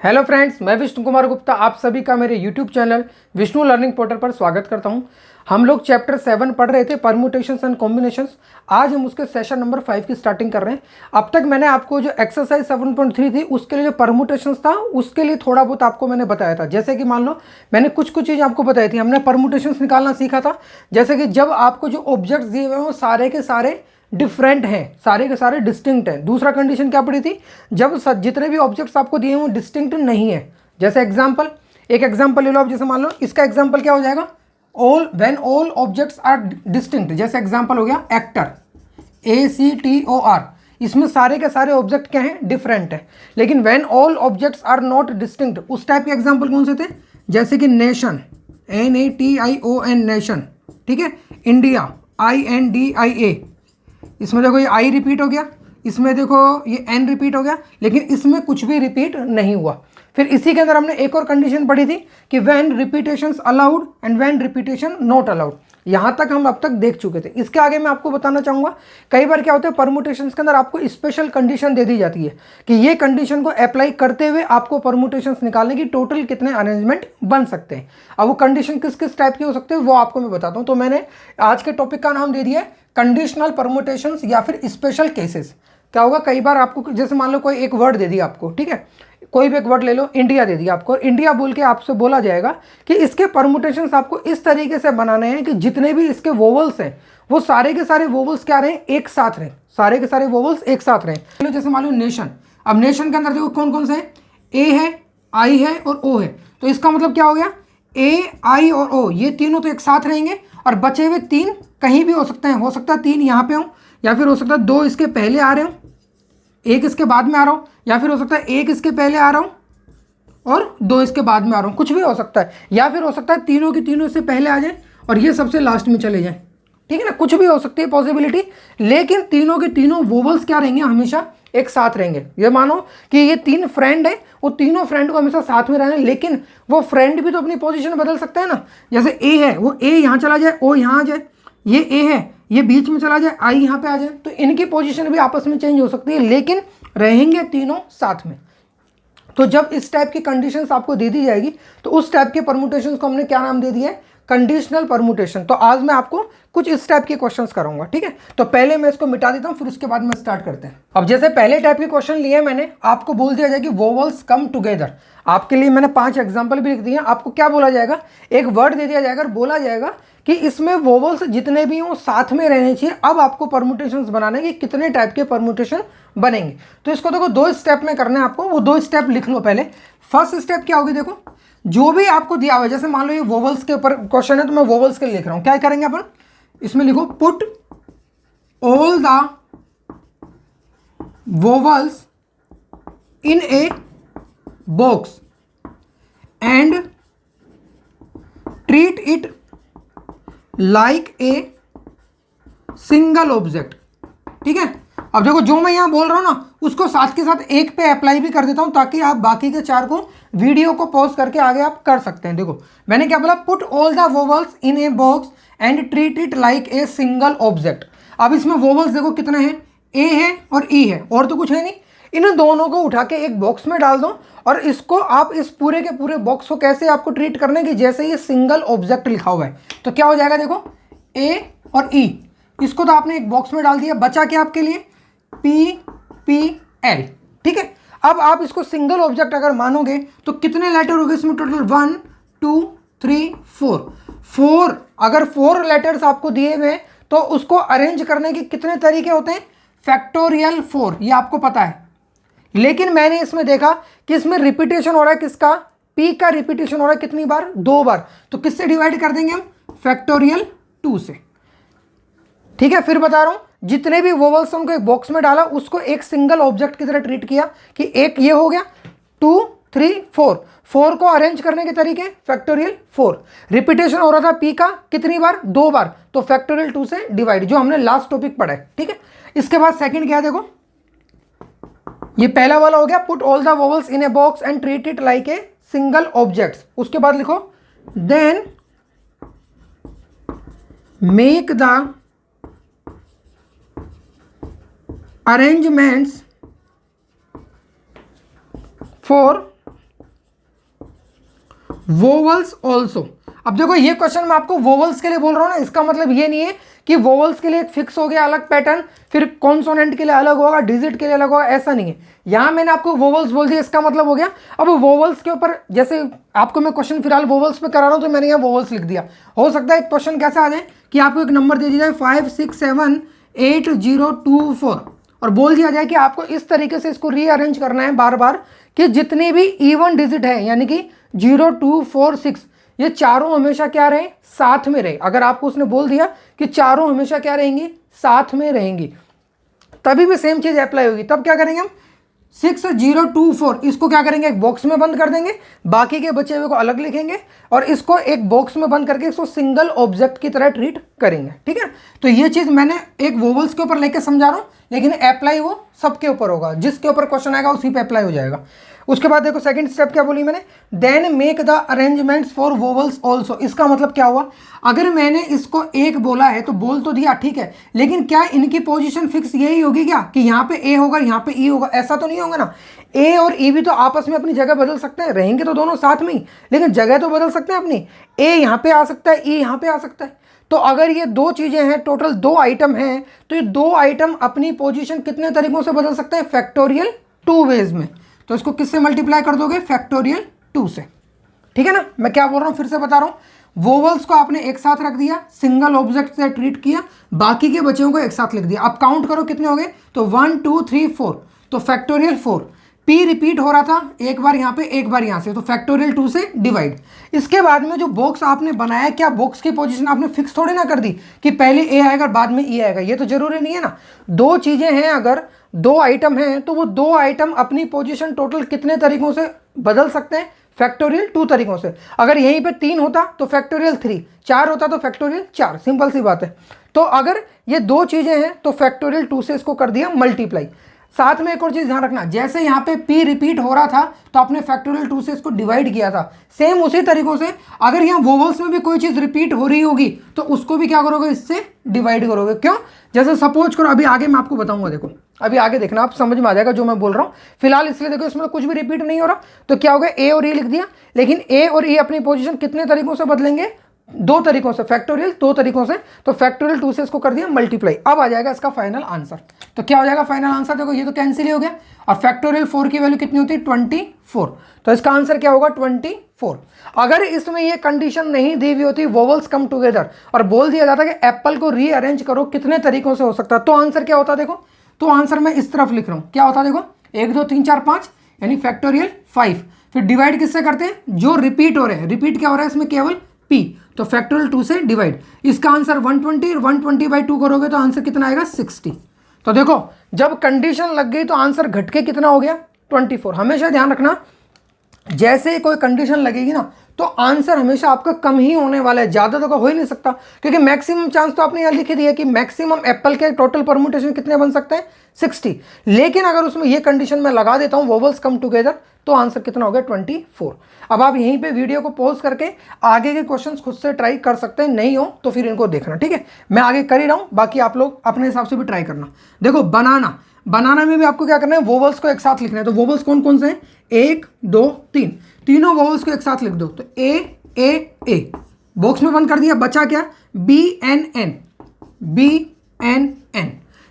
Hello friends, मैं विष्णु कुमार गुप्ता आप सभी का मेरे YouTube channel Vishnu learning portal पर स्वागत करता हूं। हम लोग चैप्टर 7 पढ़ रहे थे, परम्यूटेशंस एंड कॉम्बिनेशंस। आज हम उसके सेशन नंबर 5 की स्टार्टिंग कर रहे हैं। अब तक मैंने आपको जो एक्सरसाइज 7.3 थी उसके लिए जो परम्यूटेशंस था उसके लिए थोड़ा बहुत आपको मैंने बताया था। जैसे कि मान लो मैंने कुछ चीज़ आपको बताई थी, हमने परम्यूटेशंस निकालना सीखा था। जैसे कि जब आपको जो ऑब्जेक्ट्स दिए हुए हैं वो सारे के सारे डिफरेंट हैं, सारे के सारे डिस्टिंक्ट हैं। दूसरा कंडीशन क्या पड़ी थी, जब जितने भी ऑब्जेक्ट्स आपको दिए हैं वो डिस्टिंक्ट नहीं है। जैसे एग्जांपल, एक एग्जांपल ले लो आप। जैसे मान लो इसका एग्जांपल क्या हो जाएगा, all when all objects are distinct. जैसे एग्जांपल हो गया एक्टर, ACTOR। इसमें सारे के सारे ऑब्जेक्ट क्या हैं, डिफरेंट है। लेकिन when all objects are not distinct, उस टाइप के एग्जांपल कौन से थे, जैसे कि नेशन, NATION नेशन, ठीक है। India, INDIA। इसमें देखो ये आई रिपीट हो गया, इसमें देखो ये एन रिपीट हो गया, लेकिन इसमें कुछ भी रिपीट नहीं हुआ। फिर इसी के अंदर हमने एक और कंडीशन पढ़ी थी कि when repetitions allowed and when repetition not allowed. यहां तक हम अब तक देख चुके थे। इसके आगे मैं आपको बताना चाहूंगा, कई बार क्या होता है परमुटेशंस के अंदर आपको स्पेशल कंडीशन दे दी जाती है कि ये कंडीशन को अप्लाई करते हुए आपको परमुटेशंस निकालने की टोटल कितने अरेंजमेंट बन सकते हैं। अब वो कंडीशन किस किस टाइप की हो सकते हैं वो आपको मैं बताता हूं। तो मैंने आज के टॉपिक का नाम दे दिया है कंडीशनल परमुटेशंस या फिर स्पेशल केसेस। क्या होगा, कई बार आपको जैसे मान लो कोई एक वर्ड दे दिया आपको, ठीक है, कोई भी एक वर्ड ले लो, इंडिया दे दिया आपको, और इंडिया बोल के आपसे बोला जाएगा कि इसके परमुटेशंस आपको इस तरीके से बनाने हैं कि जितने भी इसके वोवल्स हैं वो सारे के सारे वोवल्स क्या रहे, एक साथ रहे, सारे के सारे वोवल्स एक साथ रहे। जैसे मान लो नेशन, अब नेशन के अंदर देखो कौन कौन से हैं, ए है, आई है और ओ है। तो इसका मतलब क्या हो गया, ए, आई और ओ ये तीनों तो एक साथ रहेंगे, और बचे हुए तीन कहीं भी हो सकते हैं। हो सकता है तीन यहाँ पे हो, या फिर हो सकता है दो इसके पहले आ रहे हो, एक इसके बाद में आ रहा हूँ, या फिर हो सकता है एक इसके पहले आ रहा हूँ और दो इसके बाद में आ रहा हूँ, कुछ भी हो सकता है। या फिर हो सकता है तीनों की तीनों इससे पहले आ जाए और ये सबसे लास्ट में चले जाए, ठीक है ना, कुछ भी हो सकती है पॉसिबिलिटी। लेकिन तीनों के तीनों वोवल्स क्या रहेंगे, हमेशा एक साथ रहेंगे। ये मानो कि ये तीन फ्रेंड है, वो तीनों फ्रेंड को हमेशा साथ में रहना है, लेकिन वो फ्रेंड भी तो अपनी पोजीशन बदल सकता है ना। जैसे ए है, वो ए यहाँ चला जाए, ओ यहाँ आ जाए, ये ए है, ये बीच में चला जाए, आई यहाँ पे आ जाए, तो इनकी पोजीशन भी आपस में चेंज हो सकती है, लेकिन रहेंगे तीनों साथ में। तो जब इस टाइप की कंडीशंस आपको दे दी जाएगी तो उस टाइप के परमुटेशंस को हमने क्या नाम दे दिया है, कंडीशनल परमुटेशन। तो आज मैं आपको कुछ इस टाइप के क्वेश्चंस कराऊंगा, ठीक है। तो पहले मैं इसको मिटा देता हूं, फिर उसके बाद में स्टार्ट करते हैं। अब जैसे पहले टाइप के क्वेश्चन लिए मैंने, आपको बोल दिया जाए कि वोवल्स कम टुगेदर। आपके लिए मैंने 5 एग्जाम्पल भी लिख दिए हैं। आपको क्या बोला जाएगा, एक वर्ड दे दिया जाएगा और बोला जाएगा कि इसमें वोवल्स जितने भी हों साथ में रहने चाहिए। अब आपको परमुटेशंस बनाने के कितने टाइप के परमुटेशन बनेंगे। तो इसको देखो 2 स्टेप में करना है आपको, वो 2 स्टेप लिख लो पहले। फर्स्ट स्टेप क्या होगी, देखो जो भी आपको दिया हुआ है, जैसे मान लो ये वोवल्स के ऊपर क्वेश्चन है तो मैं वोवल्स के लिए लिख रहा हूं। क्या करेंगे अपन, इसमें लिखो put all the vowels in a box and treat it like a single object, ठीक है। अब देखो जो मैं यहां बोल रहा हूं ना उसको साथ के साथ एक पे अप्लाई भी कर देता हूं, ताकि आप बाकी के 4 को वीडियो को पॉज करके आगे आप कर सकते हैं। देखो मैंने क्या बोला, put all the vowels in a box and treat it like a single object. अब इसमें वोवल्स देखो कितने हैं, ए है और ई है, और तो कुछ है नहीं। इन दोनों को उठा के एक बॉक्स में डाल दो, और इसको आप इस पूरे के पूरे बॉक्स को कैसे आपको ट्रीट करने की, जैसे ये सिंगल ऑब्जेक्ट लिखा हुआ है। तो क्या हो जाएगा, देखो ए और ई, इसको तो आपने एक बॉक्स में डाल दिया, बचा क्या आपके लिए, PPL, ठीक है। अब आप इसको सिंगल ऑब्जेक्ट अगर मानोगे तो कितने लेटर हो गए इसमें टोटल, 1 2 3 4। अगर 4 लेटर्स आपको दिए हुए तो उसको अरेंज करने के कितने तरीके होते हैं, फैक्टोरियल 4, ये आपको पता है। लेकिन मैंने इसमें देखा कि इसमें रिपीटेशन हो रहा है, किसका, P का रिपीटेशन हो रहा है कितनी बार, 2 बार। तो किससे डिवाइड कर देंगे हम, फैक्टोरियल 2 से, ठीक है। फिर बता रहा हूं, जितने भी वोवल्स उनको एक बॉक्स में डाला, उसको एक सिंगल ऑब्जेक्ट की तरह ट्रीट किया कि एक ये हो गया, 2 3 4 को अरेंज करने के तरीके फैक्टोरियल 4। रिपीटेशन हो रहा था पी का कितनी बार, 2 बार, तो फैक्टोरियल 2 से डिवाइड, जो हमने लास्ट टॉपिक पढ़ा है, ठीक है। इसके बाद सेकंड क्या है, देखो ये पहला वाला हो गया, put all the vowels in a box and treat it like a single object. उसके बाद लिखो then make the arrangements for vowels also. अब देखो ये क्वेश्चन मैं आपको वोवल्स के लिए बोल रहा हूँ ना, इसका मतलब ये नहीं है कि वोवल्स के लिए एक फिक्स हो गया अलग पैटर्न, फिर कॉन्सोनेंट के लिए अलग होगा, डिजिट के लिए अलग होगा, ऐसा नहीं है। यहां मैंने आपको वोवल्स बोल दिया, इसका मतलब हो गया। अब वोवल्स के ऊपर जैसे आपको मैं क्वेश्चन फिलहाल वोवल्स पे करा रहा हूं, तो मैंने यहाँ वोवल्स लिख दिया। हो सकता है एक क्वेश्चन कैसा आ जाए कि आपको एक नंबर दे दिया जाए 5 6 7 8 0 2 4 और बोल दिया जाए कि आपको इस तरीके से इसको रीअरेंज करना है बार बार कि जितनी भी इवन डिजिट है, यानी कि 0 2 4 6, ये चारों हमेशा क्या रहे, साथ में रहे। अगर आपको उसने बोल दिया कि चारों हमेशा क्या रहेंगी, साथ में रहेंगी, तभी भी सेम चीज अप्लाई होगी। तब क्या करेंगे हम, 6 0 2 4 इसको क्या करेंगे, एक बॉक्स में बंद कर देंगे, बाकी के बचे हुए को अलग लिखेंगे और इसको एक बॉक्स में बंद करके इसको सिंगल ऑब्जेक्ट की तरह ट्रीट करेंगे। ठीक है, तो ये चीज मैंने एक वोवल्स के ऊपर लेके समझा रहा हूं, लेकिन अप्लाई वो सबके ऊपर होगा, जिसके ऊपर क्वेश्चन आएगा उसी पे अप्लाई हो जाएगा। उसके बाद देखो सेकंड स्टेप क्या बोली मैंने, then make the arrangements for vowels also. इसका मतलब क्या हुआ, अगर मैंने इसको एक बोला है तो बोल तो दिया ठीक है, लेकिन क्या इनकी पोजीशन फिक्स यही होगी क्या कि यहाँ पे ए होगा यहाँ पे ई होगा, ऐसा तो नहीं होगा ना। ए और ई भी तो आपस में अपनी जगह बदल सकते हैं, रहेंगे तो दोनों साथ में ही, लेकिन जगह तो बदल सकते हैं अपनी। ए यहाँ पे आ सकता है, ई यहाँ पे आ सकता है। तो अगर ये दो चीजें हैं, टोटल दो आइटम हैं, तो ये दो आइटम अपनी पोजीशन कितने तरीकों से बदल सकते हैं, फैक्टोरियल 2 वेज में। तो इसको किससे मल्टीप्लाई कर दोगे, फैक्टोरियल 2 से। ठीक है ना, मैं क्या बोल रहा हूं फिर से बता रहा हूं, वोवल्स को आपने एक साथ रख दिया, सिंगल ऑब्जेक्ट से ट्रीट किया, बाकी के बच्चों को एक साथ लिख दिया। अब काउंट करो कितने हो गए, तो 1 2 3 4, तो फैक्टोरियल 4। पी रिपीट हो रहा था, एक बार यहाँ पे एक बार यहाँ से, तो फैक्टोरियल 2 से डिवाइड। इसके बाद में जो बॉक्स आपने बनाया, क्या बॉक्स की पोजीशन आपने फिक्स थोड़ी ना कर दी कि पहले ए आएगा बाद में ई आएगा, ये तो जरूरी नहीं है ना। दो चीजें हैं, अगर दो आइटम हैं तो वो दो आइटम अपनी पोजीशन टोटल कितने तरीकों से बदल सकते हैं, फैक्टोरियल 2 तरीकों से। अगर यहीं पे 3 होता तो फैक्टोरियल 3, 4 होता तो फैक्टोरियल 4, सिंपल सी बात है। तो अगर ये दो चीजें हैं तो फैक्टोरियल 2 से इसको कर दिया मल्टीप्लाई। साथ में एक और चीज ध्यान रखना, जैसे यहाँ पे p रिपीट हो रहा था तो आपने फैक्टोरियल 2 से इसको डिवाइड किया था, सेम उसी तरीकों से अगर यहाँ वोवल्स में भी कोई चीज रिपीट हो रही होगी तो उसको भी क्या करोगे, इससे डिवाइड करोगे। क्यों, जैसे सपोज करो, अभी आगे मैं आपको बताऊंगा, देखो अभी आगे देखना, आप समझ में आ जाएगा जो मैं बोल रहा हूँ। फिलहाल इसलिए देखो इसमें कुछ भी रिपीट नहीं हो रहा, तो क्या होगा, ए और ई लिख दिया, लेकिन ए और ई अपनी पोजीशन कितने तरीकों से बदलेंगे, दो तरीकों से, फैक्टोरियल 2 तरीकों से। तो फैक्टोरियल 2 से इसको कर दिया मल्टीप्लाई। अब आ जाएगा इसका फाइनल आंसर। तो क्या हो जाएगा फाइनल आंसर, देखो ये तो कैंसिल ही हो गया, और फैक्टोरियल 4 की वैल्यू कितनी होती है, 24। तो इसका आंसर क्या होगा, 24। अगर इसमें ये कंडीशन नहीं दी हुई होती, वोवल्स कम टुगेदर, और बोल दिया जाता कि एप्पल को रीअरेंज करो कितने तरीकों से हो सकता है, तो आंसर क्या होता, देखो तो आंसर मैं इस तरफ लिख रहा हूं, क्या होता, देखो 1 2 3 4 5, यानी फैक्टोरियल 5। फिर डिवाइड किससे करते हैं, जो रिपीट हो रहे हैं, रिपीट क्या हो रहा है इसमें, केवल p, तो फैक्टोरियल 2 से डिवाइड। इसका आंसर 120, 120/2 करोगे तो आंसर कितना आएगा, 60। तो देखो जब कंडीशन लग गई तो आंसर घट के कितना हो गया, 24। हमेशा ध्यान रखना, जैसे कोई कंडीशन लगेगी ना तो आंसर हमेशा आपका कम ही होने वाला है, ज्यादा तो हो ही नहीं सकता, क्योंकि मैक्सिमम चांस तो आपने यहाँ लिख दिया कि मैक्सिमम एप्पल के टोटल परम्यूटेशन कितने बन सकते हैं, 60। लेकिन अगर उसमें ये कंडीशन मैं लगा देता हूँ, वोवल्स कम टुगेदर, तो आंसर कितना हो गया, 24। अब आप यहीं पे वीडियो को पॉज करके आगे के क्वेश्चंस खुद से ट्राई कर सकते हैं, नहीं हो तो फिर इनको देखना। ठीक है, मैं आगे कर ही रहा हूँ, बाकी आप लोग अपने हिसाब से भी ट्राई करना। देखो बनाना में भी आपको क्या करना है, वोवल्स को एक साथ लिखना है। तो वोवल्स कौन कौन से हैं, 1 2 3, तीनों वोवल्स को एक साथ लिख दो। तो ए बॉक्स में बंद कर दिया, बचा क्या, BNN,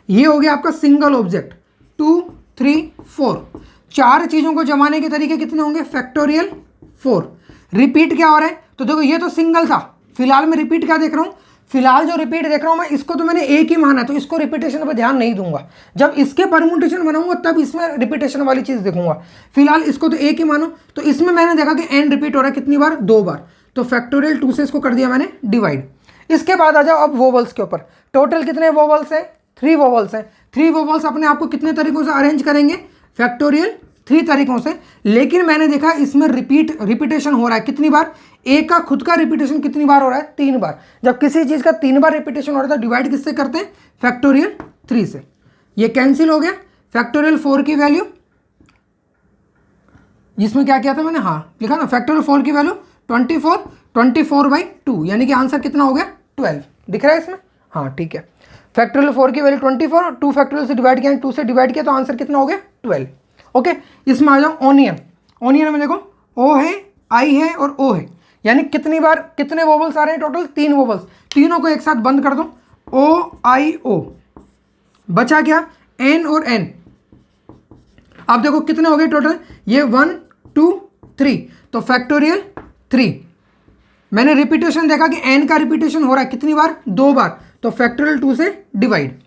ये हो गया आपका सिंगल ऑब्जेक्ट। 2 3 4, चार चीजों को जमाने के तरीके कितने होंगे, फैक्टोरियल 4। रिपीट क्या हो रहा है, तो देखो ये तो सिंगल था, फिलहाल मैं रिपीट क्या देख रहा हूं, फिलहाल जो रिपीट देख रहा हूं मैं, इसको तो मैंने एक ही माना है, तो इसको रिपीटेशन पर ध्यान नहीं दूंगा। जब इसके परम्यूटेशन बनाऊंगा तब इसमें रिपीटेशन वाली चीज देखूंगा। फिलहाल इसको तो एक ही मानो, तो इसमें मैंने देखा कि एन रिपीट हो रहा है, कितनी बार, 2 बार, तो फैक्टोरियल 2 से इसको कर दिया मैंने डिवाइड। इसके बाद आ जाओ अब वोवल्स के ऊपर। टोटल कितने वोवल्स है, 3 वोवल्स है। 3 वोवल्स अपने आप को कितने तरीकों से अरेंज करेंगे, फैक्टोरियल 3 तरीकों से। लेकिन मैंने देखा इसमें रिपीटेशन हो रहा है, कितनी बार, ए का खुद का रिपीटेशन कितनी बार हो रहा है, 3 बार। जब किसी चीज का 3 बार रिपीटेशन हो रहा है, डिवाइड किससे करते हैं, फैक्टोरियल 3 से। ये कैंसिल हो गया, फैक्टोरियल 4 की वैल्यू, जिसमें क्या किया था मैंने, हाँ लिखा ना, फैक्टोरियल 4 की वैल्यू 24/2, यानी कि आंसर कितना हो गया, 12। दिख रहा है इसमें, हाँ ठीक है। फैक्टोरियल 4 की वैल्यू 24, 2 फैक्टोरियल से डिवाइड किया, 2 से डिवाइड किया, तो आंसर कितना हो गया, 12। ओके, इसमें आ जाओ ऑनियन। ऑनियन में देखो, ओ है आई है और ओ है, यानी कितनी बार कितने वोवल्स आ रहे हैं टोटल? 3 वोवल्स। तीनों को एक साथ बंद कर दो, ओ आई ओ, बचा क्या? एन और एन। अब देखो कितने हो गए टोटल? ये 1 2 3, तो फैक्टोरियल 3। मैंने रिपीटेशन देखा कि एन का रिपीटेशन हो रहा है कितनी बार? 2 बार, तो फैक्टोरियल 2 से डिवाइड।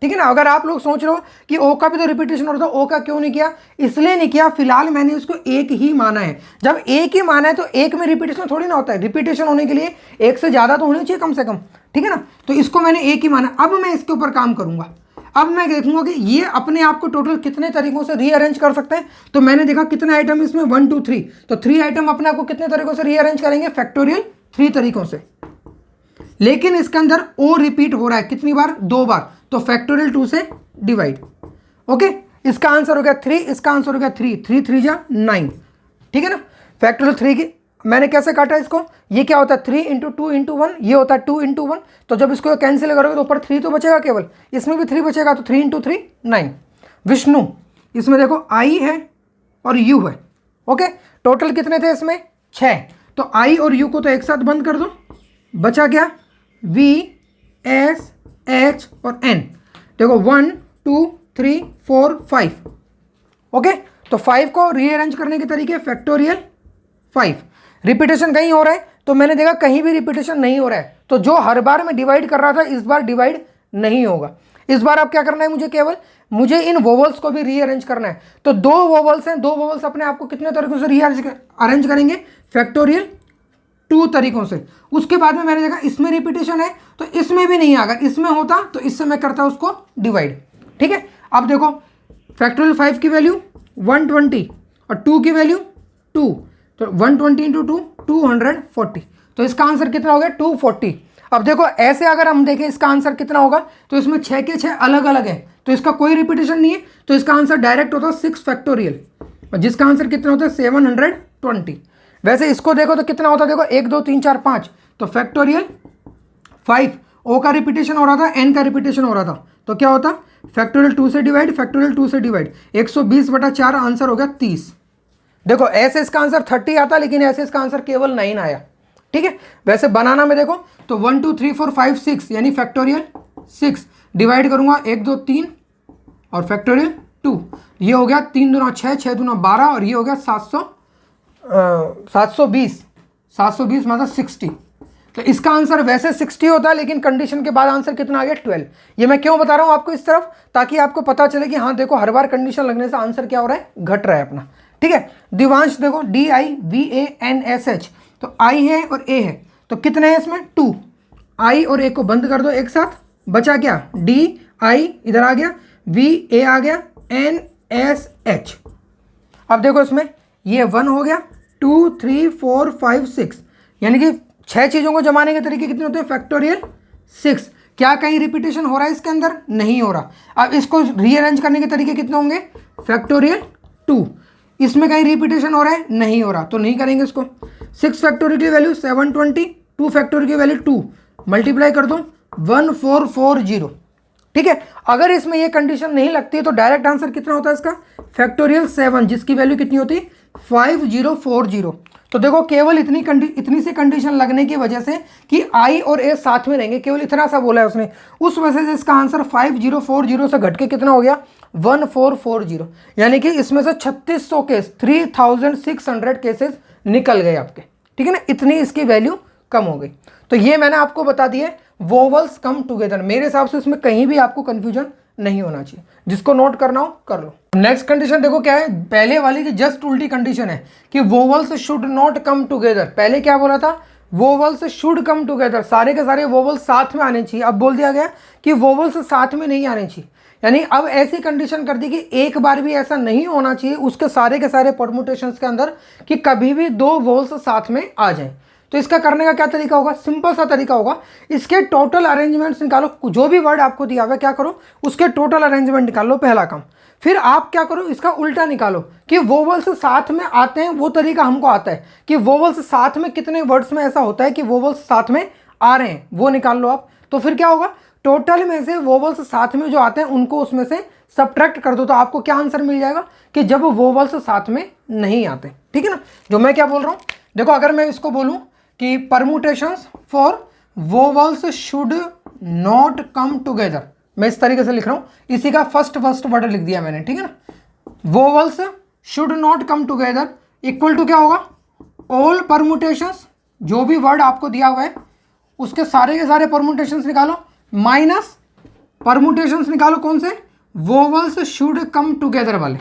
ठीक है ना। अगर आप लोग सोच रहे हो कि ओ का भी तो रिपीटेशन हो रहा था, ओ का क्यों नहीं किया? इसलिए नहीं किया, फिलहाल मैंने उसको एक ही माना है। जब एक ही माना है तो एक में रिपीटेशन थोड़ी ना होता है, रिपीटेशन होने के लिए एक से ज़्यादा तो होनी चाहिए कम से कम। ठीक है ना, तो इसको मैंने एक ही माना। अब मैं इसके ऊपर काम करूंगा। अब मैं देखूंगा कि ये अपने आप को टोटल कितने तरीकों से रीअरेंज कर सकते हैं। तो मैंने देखा कितने आइटम इसमें, 1 2 3, तो 3 आइटम अपने आप को कितने तरीकों से रीअरेंज करेंगे? फैक्टोरियल 3 तरीकों से। लेकिन इसके अंदर ओ रिपीट हो रहा है कितनी बार? 2 बार, तो फैक्टोरियल 2 से डिवाइड। ओके, इसका आंसर हो गया 3, इसका आंसर हो गया 3, 3 3 जा 9। ठीक है ना। फैक्टोरियल 3 की मैंने कैसे काटा इसको? ये क्या होता है? 3 इंटू 2 इंटू 1, ये होता है 2 इंटू 1। तो जब इसको कैंसिल करोगे तो ऊपर 3 तो बचेगा केवल, इसमें भी 3 बचेगा, तो 3 इंटू 3 9। विष्णु, इसमें देखो आई है और यू है। ओके, टोटल कितने थे इसमें? 6। तो आई और यू को तो एक साथ बंद कर दो, बचा क्या? वी एस एच और एन। देखो 1 2 3 4 5। ओके, तो 5 को रीअरेंज करने के तरीके फैक्टोरियल 5। रिपीटेशन कहीं हो रहा है, तो मैंने देखा कहीं भी रिपीटेशन नहीं हो रहा है, तो जो हर बार मैं डिवाइड कर रहा था इस बार डिवाइड नहीं होगा। इस बार अब क्या करना है मुझे? केवल मुझे इन वोवल्स को भी रीअरेंज करना है। तो 2 वोवल्स हैं, 2 वोवल्स अपने आप को कितने तरीकों से रीअरेंज करेंगे? फैक्टोरियल 2 तरीकों से। उसके बाद में मैंने देखा इसमें रिपीटेशन है तो इसमें भी नहीं, अगर इसमें होता तो इससे मैं करता उसको डिवाइड। ठीक है, अब देखो फैक्टोरियल 5 की वैल्यू 120 और 2 की वैल्यू 2, तो 120 इंटू 2 240, तो इसका आंसर कितना हो गया? 240। अब देखो ऐसे अगर हम देखें इसका आंसर कितना होगा, तो इसमें 6 के 6 अलग अलग है, तो इसका कोई रिपीटेशन नहीं है, तो इसका आंसर डायरेक्ट होता है 6 फैक्टोरियल, और जिसका आंसर कितना होता है? 720। वैसे इसको देखो तो कितना होता है? देखो 1 2 3 4 5, तो फैक्टोरियल 5। ओ का रिपीटेशन हो रहा था, एन का रिपीटेशन हो रहा था, तो क्या होता? फैक्टोरियल 2 से डिवाइड, फैक्टोरियल 2 से डिवाइड, 120/4, आंसर हो गया 30। देखो ऐसे इसका आंसर 30 आता, लेकिन ऐसे इसका आंसर केवल 9 आया। ठीक है, वैसे बनाना में देखो तो 1 2 3 4 5 6, यानी फैक्टोरियल 6 डिवाइड करूंगा 1 2 3 और फैक्टोरियल 2, ये हो गया 3 दूना 6, 6 दूना 12, और ये हो गया 720 मतलब 60। तो इसका आंसर वैसे 60 होता है, लेकिन कंडीशन के बाद आंसर कितना आ गया? 12। ये मैं क्यों बता रहा हूँ आपको इस तरफ, ताकि आपको पता चले कि हाँ देखो हर बार कंडीशन लगने से आंसर क्या हो रहा है? घट रहा है अपना। ठीक है, दिवांश देखो DIVANSH, तो आई है और ए है, तो कितने हैं इसमें? 2। आई और ए को बंद कर दो एक साथ, बचा क्या? DI इधर आ गया, VA आ गया, NSH। अब देखो इसमें ये 1 हो गया, 2 3 4 5 6, यानी कि 6 चीज़ों को जमाने के तरीके कितने होते हैं? फैक्टोरियल 6। क्या कहीं रिपीटेशन हो रहा है इसके अंदर? नहीं हो रहा। अब इसको रीअरेंज करने के तरीके कितने होंगे? फैक्टोरियल 2। इसमें कहीं रिपीटेशन हो रहा है? नहीं हो रहा, तो नहीं करेंगे इसको। 6 फैक्टोरियल की वैल्यू 720, 2 फैक्टोरियल की वैल्यू 2, मल्टीप्लाई कर दो 1440। ठीक है, अगर इसमें ये कंडीशन नहीं लगती है तो डायरेक्ट आंसर कितना होता है इसका? फैक्टोरियल 7, जिसकी वैल्यू कितनी होती है? 5040। तो देखो केवल इतनी सी कंडीशन लगने की वजह से कि आई और ए साथ में रहेंगे, केवल इतना सा बोला है उसने, उस वजह से इसका आंसर 5040 से घट के कितना हो गया? 1440। यानी कि इसमें से 3600 केस, 3600 केसेस निकल गए आपके। ठीक है ना, इतनी इसकी वैल्यू कम हो गई। तो ये मैंने आपको बता दिया वोवल्स कम टुगेदर। मेरे हिसाब से इसमें कहीं भी आपको कंफ्यूजन नहीं होना चाहिए, जिसको नोट करना हो कर लो। नेक्स्ट कंडीशन देखो क्या है, पहले वाली की जस्ट उल्टी कंडीशन है कि vowels should not come together. पहले क्या बोला था? वोवल्स शुड कम टुगेदर, सारे के सारे वोवल्स साथ में आने चाहिए। अब बोल दिया गया कि वोवल्स साथ में नहीं आने चाहिए, यानी अब ऐसी कंडीशन कर दी कि एक बार भी ऐसा नहीं होना चाहिए उसके सारे के सारे परमुटेशंस के अंदर कि कभी भी 2 वोवल्स साथ में आ जाए। तो इसका करने का क्या तरीका होगा? सिंपल सा तरीका होगा, इसके टोटल अरेंजमेंट्स निकालो। जो भी वर्ड आपको दिया हुआ है क्या करो, उसके टोटल अरेंजमेंट निकाल लो, पहला काम। फिर आप क्या करो, इसका उल्टा निकालो कि वोवल्स साथ में आते हैं, वो तरीका हमको आता है कि वोवल्स साथ में कितने वर्ड्स में ऐसा होता है कि वोवल्स साथ में आ रहे हैं, वो निकाल लो आप। तो फिर क्या होगा, टोटल में से वोवल्स साथ में जो आते हैं उनको उसमें से सब्ट्रैक्ट कर दो, तो आपको क्या आंसर मिल जाएगा कि जब वोवल्स साथ में नहीं आते। ठीक है ना, जो मैं क्या बोल रहा हूँ देखो अगर मैं इसको बोलूं कि permutations for vowels should not come together, मैं इस तरीके से लिख रहा हूं, इसी का फर्स्ट वर्ड लिख दिया मैंने, ठीक है ना। Vowels should not come together equal to क्या होगा, ऑल परमुटेशंस, जो भी वर्ड आपको दिया हुआ है उसके सारे के सारे परमुटेशंस निकालो, माइनस परमुटेशंस निकालो कौन से, वोवल्स शुड कम टुगेदर वाले।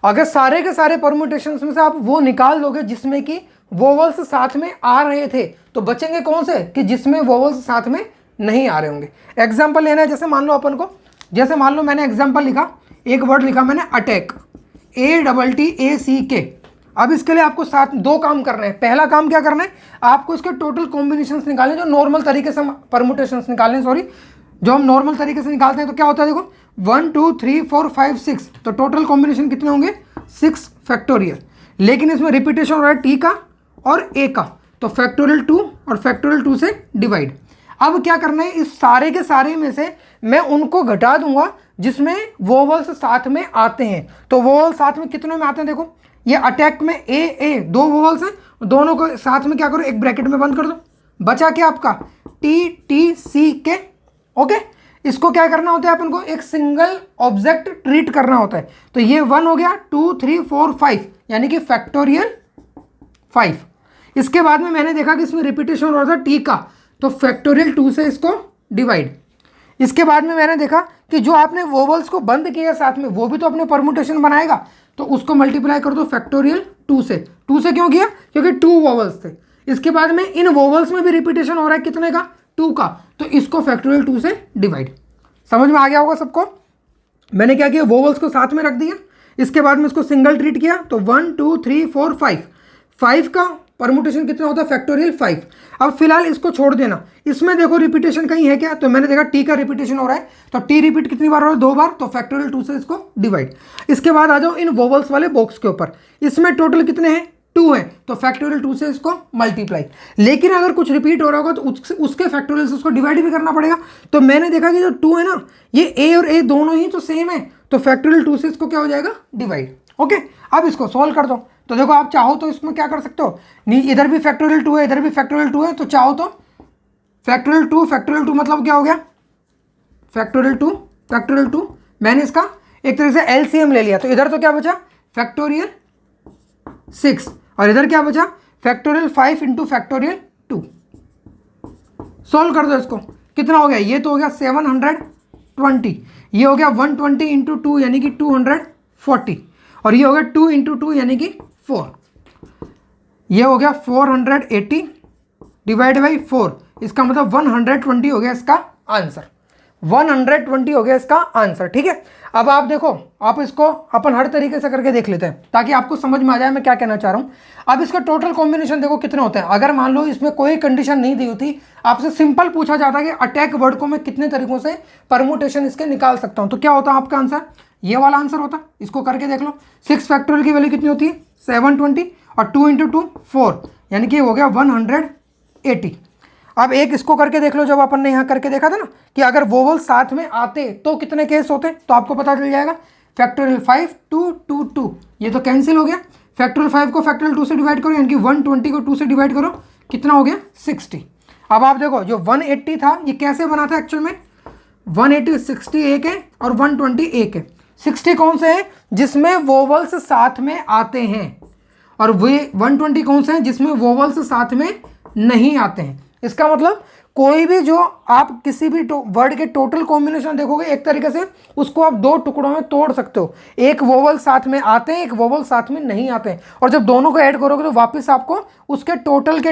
अगर सारे के सारे परमुटेशंस में से आप वो निकाल दोगे जिसमें कि वोवल्स साथ में आ रहे थे, तो बचेंगे कौन से, कि जिसमें वोवल्स साथ में नहीं आ रहे होंगे। एग्जाम्पल लेना है, जैसे मान लो अपन को, जैसे मान लो मैंने एग्जाम्पल लिखा, एक वर्ड लिखा मैंने अटैक, ATTACK। अब इसके लिए आपको साथ दो काम करने हैं। पहला काम क्या करना है, आपको इसके टोटल कॉम्बिनेशंस निकालने, जो नॉर्मल तरीके से परमुटेशंस निकालने, सॉरी जो हम नॉर्मल तरीके से निकालते हैं। तो क्या होता है, देखो 1 2 3 4 5 6, तो टोटल कॉम्बिनेशन कितने होंगे, 6 फैक्टोरियल। लेकिन इसमें रिपीटेशन हो रहा है टी का और ए का, तो फैक्टोरियल 2 और फैक्टोरियल 2 से डिवाइड। अब क्या करना है, इस सारे के सारे में से मैं उनको घटा दूंगा जिसमें वोवल्स साथ में आते हैं। तो वोवल साथ में कितनों में आते हैं, देखो ये अटैक में ए दो वोवल्स हैं, दोनों को साथ में क्या करो, एक ब्रैकेट में बंद कर दो, बचा क्या आपका TTCK। ओके, इसको क्या करना होता है अपन को, एक सिंगल ऑब्जेक्ट ट्रीट करना होता है। तो ये 1 हो गया, 2 3 4 5, यानी कि फैक्टोरियल 5। इसके बाद में मैंने देखा कि इसमें रिपीटेशन हो रहा था टी का, तो फैक्टोरियल 2 से इसको डिवाइड। इसके बाद में मैंने देखा कि जो आपने वोवल्स को बंद किया साथ में, वो भी तो अपने परमुटेशन बनाएगा, तो उसको मल्टीप्लाई कर दो फैक्टोरियल 2 से। 2 से क्यों किया, क्योंकि 2 वोवल्स थे। इसके बाद में इन वोवल्स में भी रिपीटेशन हो रहा है कितने का, 2 का, तो इसको फैक्टोरियल 2 से डिवाइड। समझ में आ गया होगा सबको। मैंने क्या किया, वोवल्स को साथ में रख दिया, इसके बाद में इसको सिंगल ट्रीट किया, तो 1 2 3 4 5 का परमुटेशन कितना होता है, फैक्टोरियल 5। अब फिलहाल इसको छोड़ देना, इसमें देखो रिपीटेशन कहीं है क्या, तो मैंने देखा टी का रिपीटेशन हो रहा है, तो टी रिपीट कितनी बार हो रहा है, 2 बार, तो फैक्टोरियल 2 से इसको डिवाइड। इसके बाद आ जाओ इन वोवल्स वाले बॉक्स के ऊपर, इसमें टोटल कितने हैं, 2 है, तो फैक्टोरियल 2 से इसको मल्टीप्लाई। लेकिन अगर कुछ रिपीट हो रहा होगा तो उसके फैक्टोरियल से उसको डिवाइड भी करना पड़ेगा। तो मैंने देखा कि जो 2 है ना, ये ए और ए दोनों ही तो सेम है, तो फैक्टोरियल 2 से इसको क्या हो जाएगा, डिवाइड। ओके, अब इसको सॉल्व कर दो। तो देखो आप चाहो तो इसमें क्या कर सकते हो, इधर भी फैक्टोरियल 2 है, इधर भी फैक्टोरियल 2 है, तो चाहो तो फैक्टोरियल 2 मतलब क्या हो गया, फैक्टोरियल 2 मैंने इसका एक तरह से एलसीएम ले लिया, तो इधर तो क्या बचा, फैक्टोरियल 6, और इधर क्या बचा, फैक्टोरियल 5 इंटू फैक्टोरियल 2। सॉल्व कर दो इसको, कितना हो गया, ये तो हो गया 720, ये हो गया 120 इंटू 2 यानी कि 240, और ये हो गया 2 इंटू 2 यानी कि 4, ये हो गया 480 डिवाइड बाई 4, इसका मतलब 120 हो गया इसका आंसर, 120 हो गया इसका आंसर। ठीक है, अब आप देखो, आप इसको अपन हर तरीके से करके देख लेते हैं ताकि आपको समझ में आ जाए मैं क्या कहना चाह रहा हूँ। अब इसका टोटल कॉम्बिनेशन देखो कितने होते हैं। अगर मान लो इसमें कोई कंडीशन नहीं दी होती, आपसे सिंपल पूछा जाता कि अटैक वर्ड को मैं कितने तरीकों से परमुटेशन इसके निकाल सकता हूँ, तो क्या होता आपका आंसर, ये वाला आंसर होता। इसको करके देख लो, 6 फैक्टोरियल की वैल्यू कितनी होती है, 720, और 2 इंटू 2 4, यानी कि हो गया 180। अब एक इसको करके देख लो, जब अपन ने यहाँ करके देखा था ना कि अगर वोवल साथ में आते तो कितने केस होते, तो आपको पता चल जाएगा। फैक्टोरियल 5 2 2 2, ये तो कैंसिल हो गया। फैक्टोरियल 5 को फैक्टोरियल 2 से डिवाइड करो, यानी कि 120 को 2 से डिवाइड करो, कितना हो गया 60। अब आप देखो जो 180 था ये कैसे बना था एक्चुअल में, 180 60 एक है और 120 एक है। 60 कौन से हैं, जिसमें वोवल्स साथ में आते हैं, और वे 120 कौन से हैं, जिसमें वोवल्स साथ में नहीं आते हैं। इसका मतलब कोई भी जो आप किसी भी वर्ड के टोटल कॉम्बिनेशन देखोगे, एक तरीके से उसको आप 2 टुकड़ों में तोड़ सकते हो। एक वोवल साथ में आते हैं, एक वोवल साथ में नहीं आते हैं, और जब दोनों को ऐड करोगे तो वापस आपको उसके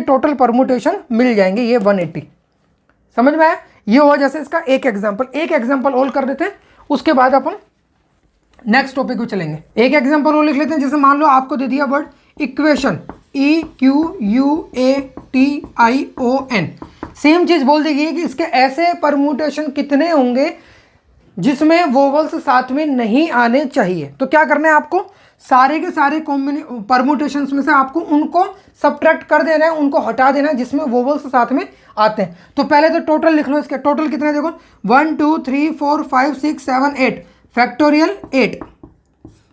टोटल परमुटेशन मिल जाएंगे, ये 180। समझ में आया। ये हुआ जैसे इसका एक एग्जाम्पल और कर देते हैं, उसके बाद अपन नेक्स्ट टॉपिक को चलेंगे। एक एग्जाम्पल और लिख लेते हैं। जैसे मान लो आपको दे दिया वर्ड इक्वेशन, EQUATION, सेम चीज बोल दी गई कि इसके ऐसे परमुटेशन कितने होंगे जिसमें वोवल्स साथ में नहीं आने चाहिए। तो क्या करना है आपको, सारे के सारे परमुटेशंस में से आपको उनको सब्ट्रैक्ट कर देना है, उनको हटा देना है जिसमें वोवल्स साथ में आते हैं। तो पहले तो टोटल लिख लो, इसके टोटल कितने देखो, 1 2 3 4 5 6 7 8, फैक्टोरियल 8।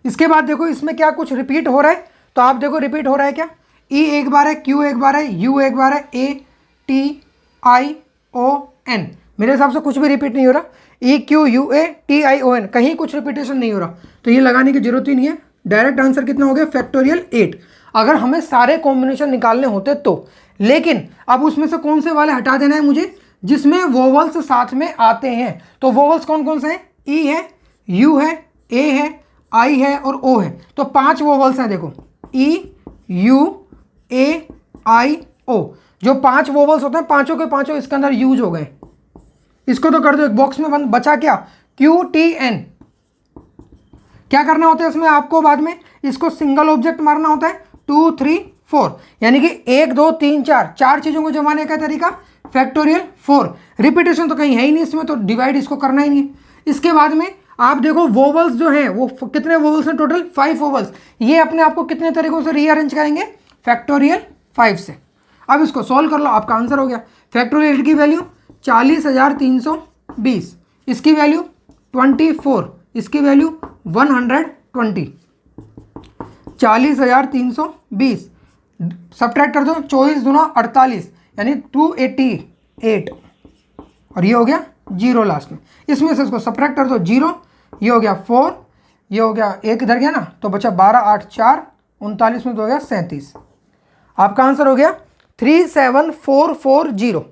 इसके बाद देखो इसमें क्या कुछ रिपीट हो रहा है, तो आप देखो रिपीट हो रहा है क्या, ई एक बार है, क्यू एक बार है, यू एक बार है, ए टी आई ओ एन। मेरे हिसाब से कुछ भी रिपीट नहीं हो रहा। E Q U A T I O N, कहीं कुछ रिपीटेशन नहीं हो रहा, तो ये लगाने की जरूरत ही नहीं है। डायरेक्ट आंसर कितना हो गया? फैक्टोरियल 8। अगर हमें सारे कॉम्बिनेशन निकालने होते तो, लेकिन अब उसमें से कौन से वाले हटा देना है मुझे? जिसमें वोवल्स साथ में आते हैं। तो वोवल्स कौन कौन से हैं? ई है, यू है, ए है, आई है और ओ है। तो 5 वोवल्स हैं, देखो ई यू ए आई ओ। जो 5 वोवल्स होते हैं, पांचों के पांचों इसके अंदर यूज हो गए। इसको तो कर दो एक बॉक्स में बंद। बचा क्या? Q T N. क्या करना होता है इसमें आपको? बाद में इसको सिंगल ऑब्जेक्ट मारना होता है। 2 3 4, यानी कि 1 2 3 4, 4 चीजों को जमाने का तरीका फैक्टोरियल 4। रिपीटेशन तो कहीं है ही नहीं इसमें, तो डिवाइड इसको करना ही नहीं है। इसके बाद में आप देखो वोवल्स जो हैं वो कितने वोवल्स हैं टोटल? 5 वोवल्स। ये अपने आप को कितने तरीकों से रीअरेंज करेंगे? फैक्टोरियल 5 से। अब इसको सॉल्व कर लो, आपका आंसर हो गया। फैक्टोरियल 8 की वैल्यू 40,320, इसकी वैल्यू 24, इसकी वैल्यू 120। 40,320 सब्ट्रैक्ट कर दो, 24 दूना 48, यानी 288, और ये हो गया 0 लास्ट में। इसमें से इसको सब्ट्रैक्ट कर दो, 0, ये हो गया 4, ये हो गया 1 इधर गया ना, तो बचा 12 8 4 39 में तो हो गया 37। आपका आंसर हो गया 37440।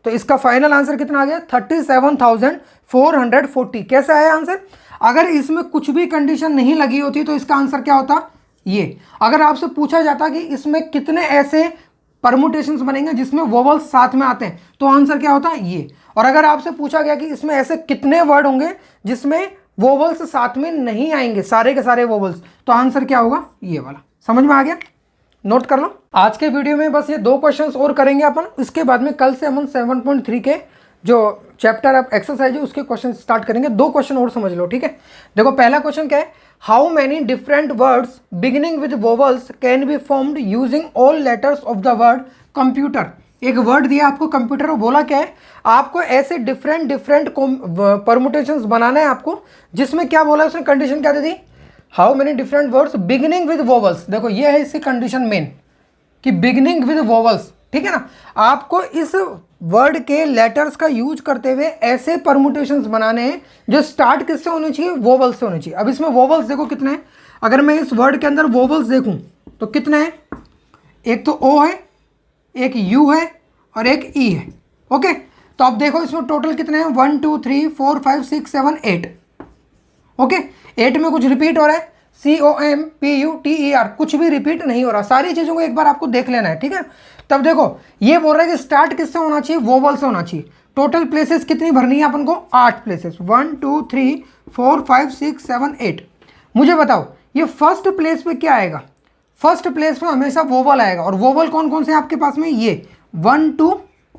तो इसका फाइनल आंसर कितना आ गया? 37,440। कैसे आया आंसर? अगर इसमें कुछ भी कंडीशन नहीं लगी होती तो इसका आंसर क्या होता? ये। अगर आपसे पूछा जाता कि इसमें कितने ऐसे परमुटेशंस बनेंगे जिसमें वोवल्स साथ में आते हैं, तो आंसर क्या होता? ये। और अगर आपसे पूछा गया कि इसमें ऐसे कितने वर्ड होंगे जिसमें वोवल्स साथ में नहीं आएंगे, सारे के सारे वोवल्स, तो आंसर क्या होगा? ये वाला। समझ में आ गया? नोट कर लो। आज के वीडियो में बस ये 2 क्वेश्चंस और करेंगे अपन। इसके बाद में कल से हम 7.3 के जो चैप्टर अब एक्सरसाइज है उसके क्वेश्चन स्टार्ट करेंगे। 2 क्वेश्चन और समझ लो, ठीक है? देखो पहला क्वेश्चन क्या है? How many different words beginning with vowels can be formed using all letters of the word computer. एक वर्ड दिया आपको कंप्यूटर, वो बोला क्या है? आपको ऐसे डिफरेंट परमुटेशंस बनाना है आपको, जिसमें क्या बोला उसने? कंडीशन क्या दे दी? How many different words beginning with vowels. देखो ये है इसकी कंडीशन मेन, कि बिगिनिंग विद वोवल्स, ठीक है ना? आपको इस वर्ड के लेटर्स का यूज करते हुए ऐसे परमुटेशंस बनाने हैं जो स्टार्ट किससे होने चाहिए? वोवल्स से होने चाहिए। अब इसमें वोवल्स देखो कितने हैं। अगर मैं इस वर्ड के अंदर वोवल्स देखूं तो कितने हैं? एक तो ओ है, एक यू है और एक ई है। ओके, तो अब देखो इसमें टोटल कितने हैं? 1 2 3 4 5 6 7 8। ओके, 8 में कुछ रिपीट हो रहा है? COMPUTER, कुछ भी रिपीट नहीं हो रहा। सारी चीज़ों को एक बार आपको देख लेना है, ठीक है? तब देखो ये बोल रहा है कि स्टार्ट किससे होना चाहिए? वोवल से होना चाहिए। टोटल प्लेसेस कितनी भरनी है अपन को? 8 प्लेसेस। 1 2 3 4 5 6 7 8। मुझे बताओ ये फर्स्ट प्लेस पे क्या आएगा? फर्स्ट प्लेस पे हमेशा वोवल आएगा। और वोवल कौन कौन से आपके पास में? ये 1 2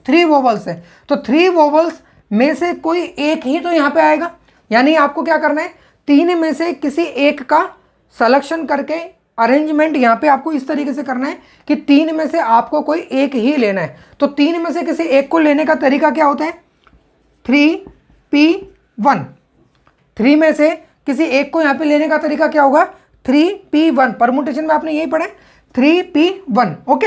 3 वोवल्स है। तो 3 वोवल्स में से कोई एक ही तो यहाँ पे आएगा। यानी आपको क्या करना है? 3 में से किसी एक का सिलेक्शन करके अरेंजमेंट यहाँ पे आपको इस तरीके से करना है कि 3 में से आपको कोई एक ही लेना है। तो 3 में से किसी एक को लेने का तरीका क्या होता है? 3P1। 3 में से किसी एक को यहाँ पे लेने का तरीका क्या होगा? 3P1। परमुटेशन में आपने यही पढ़ा है, 3P1। ओके,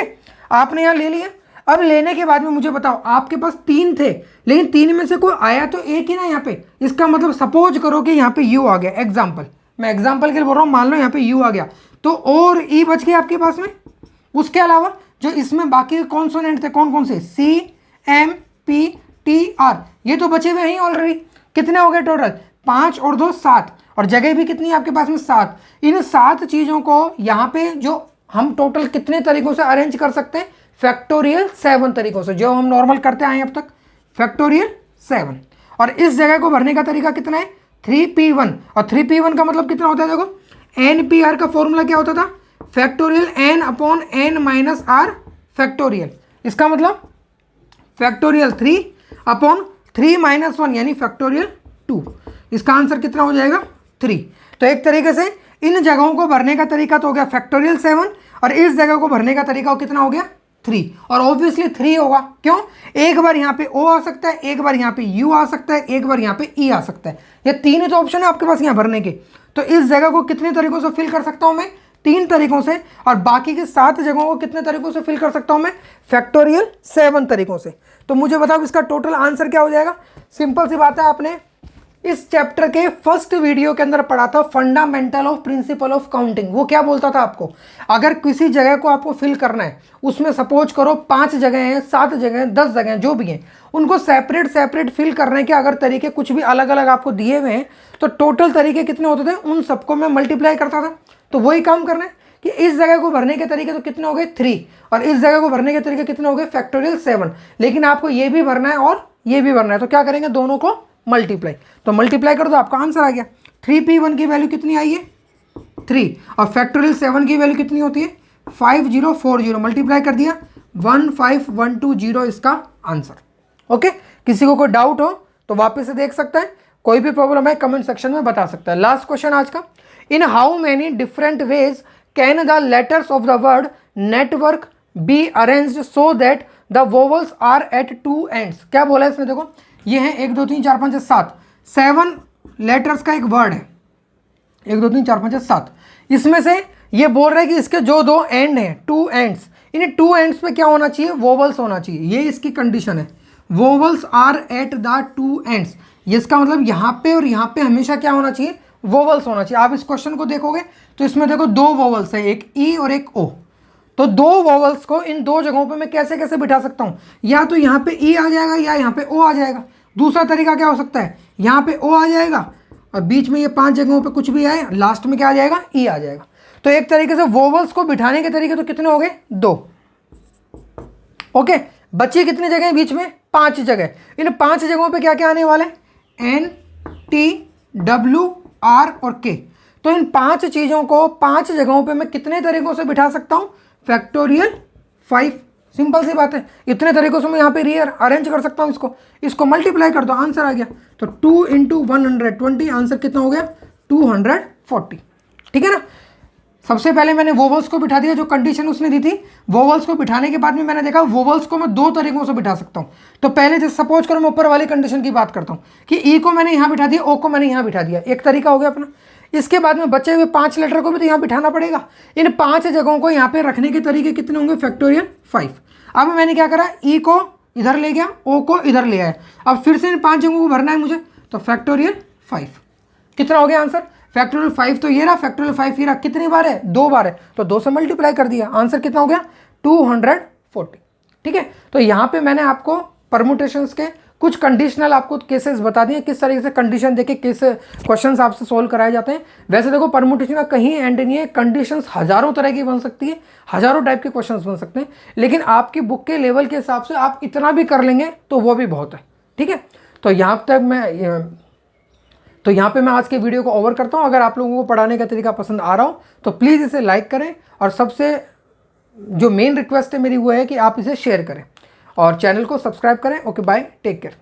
आपने यहाँ ले लिया। अब लेने के बाद में मुझे बताओ, आपके पास 3 थे लेकिन 3 में से कोई आया तो एक ही ना यहाँ पे। इसका मतलब सपोज करो कि यहाँ पे यू आ गया। एग्जाम्पल, मैं एग्जाम्पल के लिए बोल रहा हूँ, मान लो यहाँ पे यू आ गया तो और ई बच गया आपके पास में। उसके अलावा जो इसमें बाकी कॉन्सोनेंट थे कौन कौन से? CMPTR, ये तो बचे हुए हैं ऑलरेडी। कितने हो गए टोटल? 5 और 2 7, और जगह भी कितनी है आपके पास में? 7। इन 7 चीज़ों को यहाँ पे जो हम टोटल कितने तरीकों से अरेंज कर सकते हैं? फैक्टोरियल 7 तरीकों से, जो हम नॉर्मल करते आए अब तक, फैक्टोरियल 7। और इस जगह को भरने का तरीका कितना है? 3P1। और 3P1 का मतलब कितना होता है? देखो NPR का फॉर्मूला क्या होता था? Factorial N/N-R factorial. इसका मतलब फैक्टोरियल 3/3 - 1 यानी फैक्टोरियल 2। इसका आंसर कितना हो जाएगा? 3। तो एक तरीके से इन जगहों को भरने का तरीका तो हो गया फैक्टोरियल 7, और इस जगह को भरने का तरीका कितना हो गया? 3। और ऑब्वियसली 3 होगा। क्यों? एक बार यहाँ पे O आ सकता है, एक बार यहाँ पे U आ सकता है, एक बार यहाँ पे E आ सकता है। ये 3 ही तो ऑप्शन है आपके पास यहाँ भरने के। तो इस जगह को कितने तरीकों से फिल कर सकता हूँ मैं? 3 तरीकों से, और बाकी के 7 जगहों को कितने तरीकों से फिल कर सकता हूं मैं? फैक्टोरियल 7 तरीकों से। तो मुझे बताओ इसका टोटल आंसर क्या हो जाएगा? सिंपल सी बात है, आपने इस चैप्टर के फर्स्ट वीडियो के अंदर पढ़ा था fundamental of principle of counting. वो क्या बोलता था आपको? अगर किसी जगह को आपको फिल करना है, उसमें सपोज करो 5 जगह हैं, 7 जगह हैं, 10 जगह हैं, जो भी हैं, उनको सेपरेट सेपरेट फिल करने के अगर तरीके कुछ भी अलग अलग आपको दिए हुए हैं, तो टोटल तरीके कितने होते थे, उन सबको मैं मल्टीप्लाई करता था। तो वही काम करना है कि इस जगह को भरने के तरीके तो कितने हो गए 3, और इस जगह को भरने के तरीके कितने हो गए फैक्टोरियल 7। लेकिन आपको ये भी भरना है और ये भी भरना है, तो क्या करेंगे, दोनों को मल्टीप्लाई। तो मल्टीप्लाई कर दो, आपका आंसर आ गया। 3p1 की वैल्यू कितनी आई है? 3, और फैक्टोरियल 7 की वैल्यू कितनी होती है? 5040। मल्टीप्लाई कर दिया, 15120 इसका आंसर। ओके, किसी को कोई डाउट हो तो वापस से देख सकता है, कोई भी प्रॉब्लम है कमेंट सेक्शन में बता सकता है। लास्ट क्वेश्चन आज का, in how many different ways can the letters of the word network be arranged so that the vowels are at 2 ends? क्या बोला है इसमें? देखो, ये है 1 2 3 4 5 6 7 लेटर्स का एक वर्ड है, 1 2 3 4 5 7। इसमें से ये बोल रहा है कि इसके जो 2 एंड हैं, 2 एंड्स, इन 2 एंड्स पे क्या होना चाहिए? वोवल्स होना चाहिए। ये इसकी कंडीशन है, vowels are at the 2 ends. इसका मतलब यहाँ पे और यहाँ पे हमेशा क्या होना चाहिए? वोवल्स होना चाहिए। आप इस क्वेश्चन को देखोगे तो इसमें देखो 2 वोवल्स है, एक ई और एक ओ। तो 2 वोवल्स को इन 2 जगहों पे मैं कैसे कैसे बिठा सकता हूँ? या तो यहाँ पे ई आ जाएगा या यहाँ पे ओ आ जाएगा। दूसरा तरीका क्या हो सकता है? यहाँ पे ओ आ जाएगा और बीच में ये 5 जगहों पे कुछ भी आए, लास्ट में क्या आ जाएगा? ई आ जाएगा। तो एक तरीके से वोवल्स को बिठाने के तरीके तो कितने हो गए? 2। ओके, बची कितनी जगह बीच में? 5 जगह। इन 5 जगहों पे क्या क्या आने वाले? एन, टी, डब्ल्यू, आर और के। तो इन 5 चीज़ों को 5 जगहों पे मैं कितने तरीकों से बिठा सकता हूँ? फैक्टोरियल 5। सिंपल सी बात है, इतने तरीकों से मैं यहाँ पे रियर अरेंज कर सकता हूँ। इसको मल्टीप्लाई कर दो, आंसर आ गया। तो 2 × 120, आंसर कितना हो गया? 240। ठीक है ना? सबसे पहले मैंने वोवल्स को बिठा दिया, जो कंडीशन उसने दी थी। वोवल्स को बिठाने के बाद में मैंने देखा वोवल्स को मैं 2 तरीकों से बिठा सकता हूँ। तो पहले जैसे सपोज करो मैं ऊपर वाली कंडीशन की बात करता हूँ कि ई को मैंने यहाँ बिठा दिया, ओ को मैंने यहाँ बिठा दिया, एक तरीका हो गया अपना। इसके बाद में बचे हुए 5 लेटर को भी तो यहाँ बिठाना पड़ेगा। इन 5 जगहों को यहाँ पे रखने के तरीके कितने होंगे? फैक्टोरियल 5। अब मैंने क्या करा, ई को इधर ले गया, ओ को इधर ले आया। अब फिर से इन 5 जगहों को भरना है मुझे, तो फैक्टोरियल 5। कितना हो गया आंसर? फैक्टोरियल 5 तो ये रहा, फैक्टोरियल 5 ये रहा। कितनी बार है? 2 बार है, तो 2 से मल्टीप्लाई कर दिया, आंसर कितना हो गया? 240। ठीक है, तो यहाँ पे मैंने आपको परमुटेशंस के कुछ कंडीशनल आपको केसेस बता दिए, किस तरीके से कंडीशन देके किस क्वेश्चंस आपसे सोल्व कराए जाते हैं। वैसे देखो, परमुटेशन का कहीं एंड नहीं है, कंडीशंस हज़ारों तरह की बन सकती है, हज़ारों टाइप के क्वेश्चंस बन सकते हैं। लेकिन आपकी बुक के लेवल के हिसाब से आप इतना भी कर लेंगे तो वो भी बहुत है। ठीक है, तो यहाँ पे मैं आज के वीडियो को ओवर करता हूँ। अगर आप लोगों को पढ़ाने का तरीका पसंद आ रहा हो तो प्लीज़ इसे लाइक करें, और सबसे जो मेन रिक्वेस्ट है मेरी वो है कि आप इसे शेयर करें और चैनल को सब्सक्राइब करें। Okay, bye, take care.